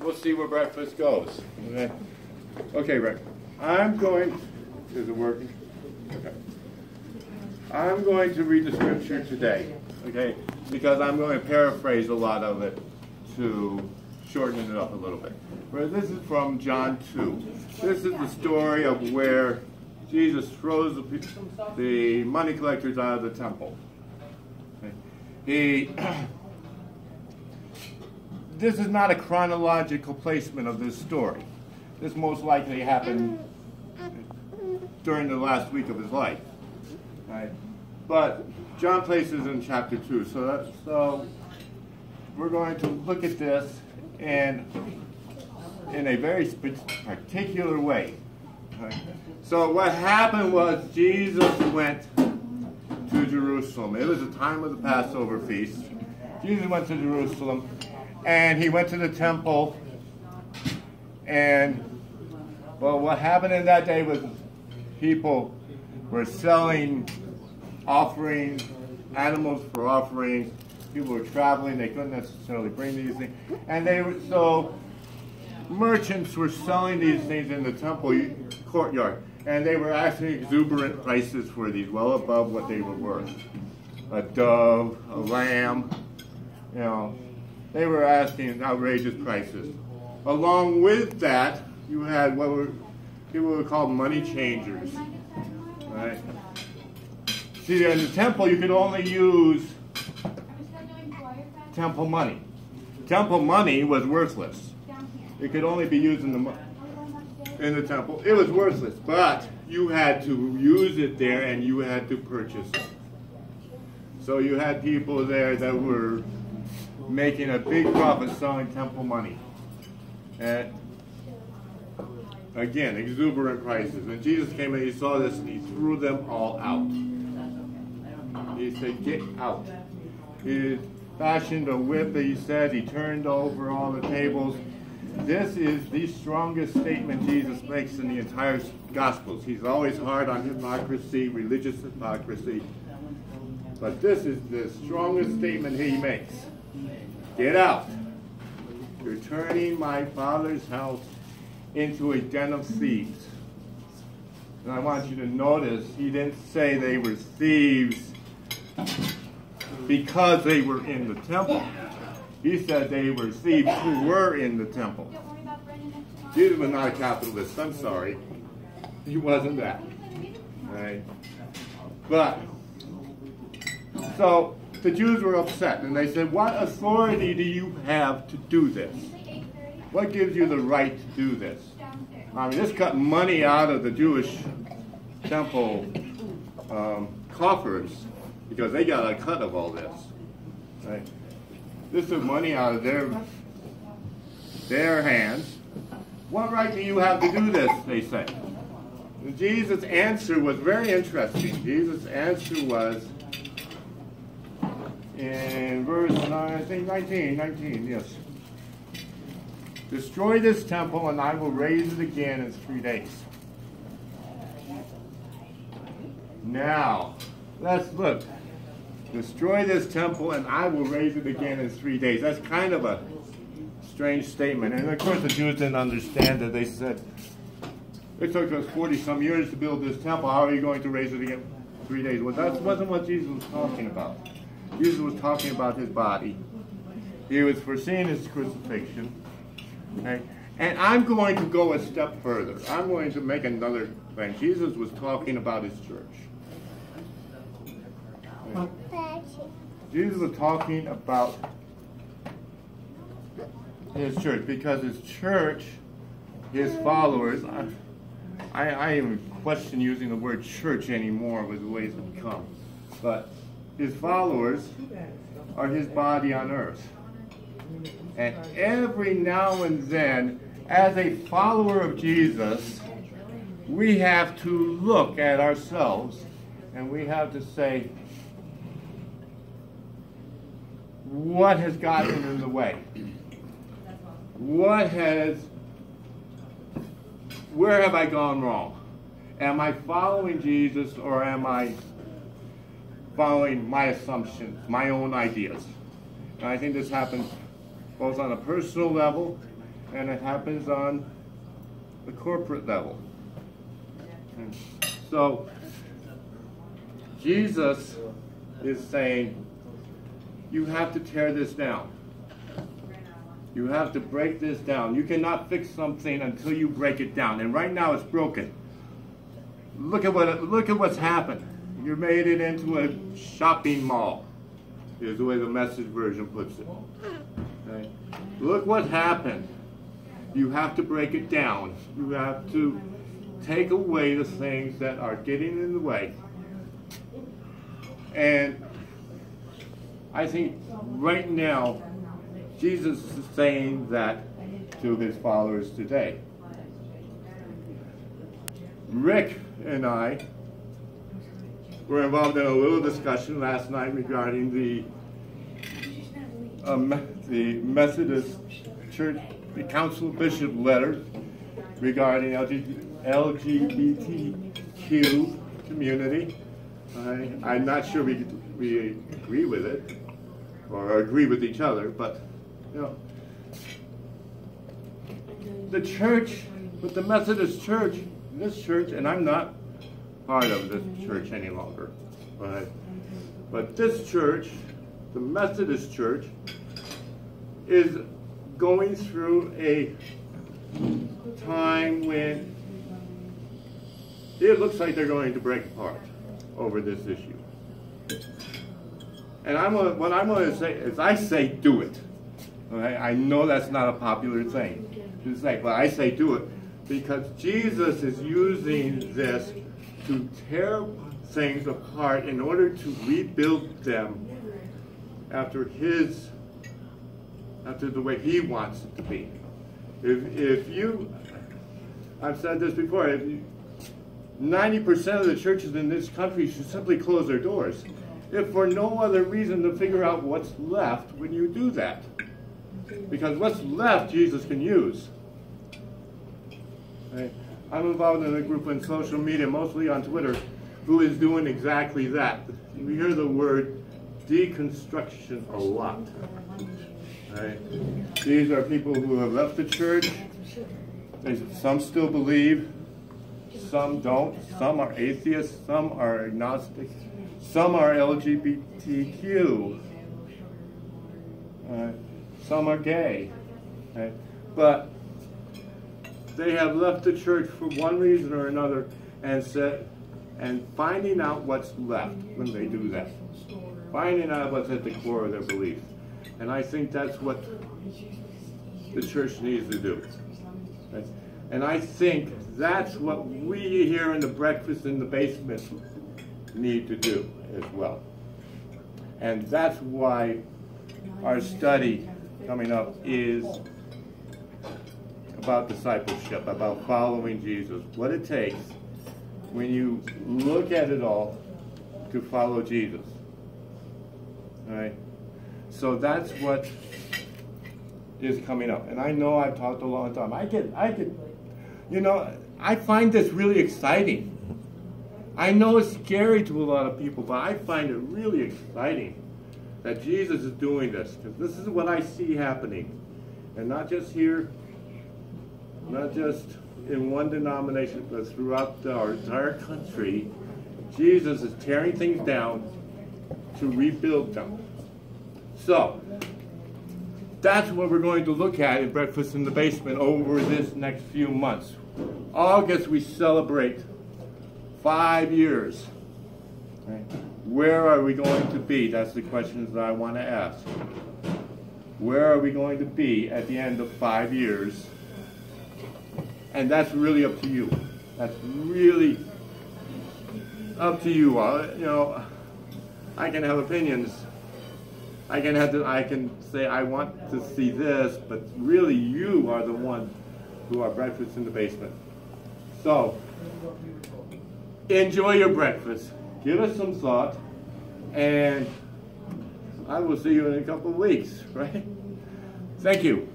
we'll see where breakfast goes. Okay, Rick. Is it working? Okay. I'm going to read the scripture today, okay? Because I'm going to paraphrase a lot of it to shorten it up a little bit. But this is from John 2. This is the story of where Jesus throws the money collectors out of the temple. Okay? This is not a chronological placement of this story. This most likely happened during the last week of his life. Right? But John places in chapter 2. So we're going to look at this and in a very particular way. Right? So what happened was Jesus went to Jerusalem. It was the time of the Passover feast. Jesus went to Jerusalem and he went to the temple, and well, what happened in that day was people were selling offerings, animals for offerings. People were traveling, they couldn't necessarily bring these things. And so merchants were selling these things in the temple courtyard. And they were asking exuberant prices for these, well above what they were worth. A dove, a lamb, you know, they were asking outrageous prices. Along with that, you had people were called money changers. Right? See, in the temple, you could only use temple money. Temple money was worthless. It could only be used in the temple. It was worthless, but you had to use it there and you had to purchase it. So you had people there that were making a big profit selling temple money. And again, exuberant prices. And Jesus came and he saw this and he threw them all out. He said, get out. He fashioned a whip, he said. He turned over all the tables. This is the strongest statement Jesus makes in the entire Gospels. He's always hard on hypocrisy, religious hypocrisy. But this is the strongest statement he makes. Get out. You're turning my Father's house into a den of thieves. And I want you to notice, he didn't say they were thieves because they were in the temple. He said they were thieves who were in the temple. Jesus was not a capitalist. I'm sorry. He wasn't that. Right? But, so the Jews were upset and they said, what authority do you have to do this? What gives you the right to do this? I mean, this cut money out of the Jewish temple coffers because they got a cut of all this. Right? This took money out of their hands. What right do you have to do this, they say. And Jesus' answer was very interesting. Jesus' answer was in verse 19, yes. Destroy this temple and I will raise it again in 3 days. Now, let's look. Destroy this temple and I will raise it again in 3 days. That's kind of a strange statement. And of course the Jews didn't understand it. They said, it took us 40-some years to build this temple. How are you going to raise it again in 3 days? Well, that wasn't what Jesus was talking about. Jesus was talking about his body. He was foreseeing his crucifixion. Okay? And I'm going to go a step further. I'm going to make another claim. Jesus was talking about his church. Jesus was talking about his church because his church, his followers, I even question using the word church anymore with the way it's become, but his followers are his body on earth. And every now and then, as a follower of Jesus, we have to look at ourselves and we have to say, what has gotten in the way? Where have I gone wrong? Am I following Jesus or am I following my assumptions, my own ideas? And I think this happens both on a personal level and it happens on the corporate level. And so Jesus is saying, you have to tear this down. You have to break this down. You cannot fix something until you break it down. And right now it's broken. Look at what's happened. You made it into a shopping mall, is the way the Message version puts it. Okay? Look what happened. You have to break it down. You have to take away the things that are getting in the way. And I think right now, Jesus is saying that to his followers today. Rick and I were involved in a little discussion last night regarding the Methodist Church, the Council Bishop letter regarding LGBTQ community. I'm not sure we agree with it or agree with each other, but you know, the church, with the Methodist Church, this church, and I'm not part of this church any longer, but this church, the Methodist Church, is going through a time when it looks like they're going to break apart over this issue. And what I'm going to say is, I say do it. Okay? I know that's not a popular thing to say, but I say do it because Jesus is using this to tear things apart in order to rebuild them after the way he wants it to be. I've said this before, 90% of the churches in this country should simply close their doors, if for no other reason to figure out what's left when you do that. Because what's left, Jesus can use. Right? I'm involved in a group on social media, mostly on Twitter, who is doing exactly that. We hear the word deconstruction a lot. Right? These are people who have left the church. Some still believe, some don't. Some are atheists, some are agnostic, some are LGBTQ, some are gay. Right? But they have left the church for one reason or another, and finding out what's left when they do that. Finding out what's at the core of their beliefs. And I think that's what the church needs to do. Right? And I think that's what we here in the Breakfast in the Basement need to do as well. And that's why our study coming up is about discipleship, about following Jesus. What it takes when you look at it all to follow Jesus. All right? So that's what is coming up. And I know I've talked a long time. I find this really exciting. I know it's scary to a lot of people, but I find it really exciting that Jesus is doing this, because this is what I see happening. And not just here, not just in one denomination, but throughout our entire country. Jesus is tearing things down to rebuild them. So, that's what we're going to look at in Breakfast in the Basement over this next few months. August, we celebrate 5 years. Right? Where are we going to be? That's the questions that I want to ask. Where are we going to be at the end of 5 years? And that's really up to you. That's really up to you. I can have opinions. I can say I want to see this, but really you are the ones who are Breakfast in the Basement. So, enjoy your breakfast. Give it some thought, and I will see you in a couple of weeks, right? Thank you.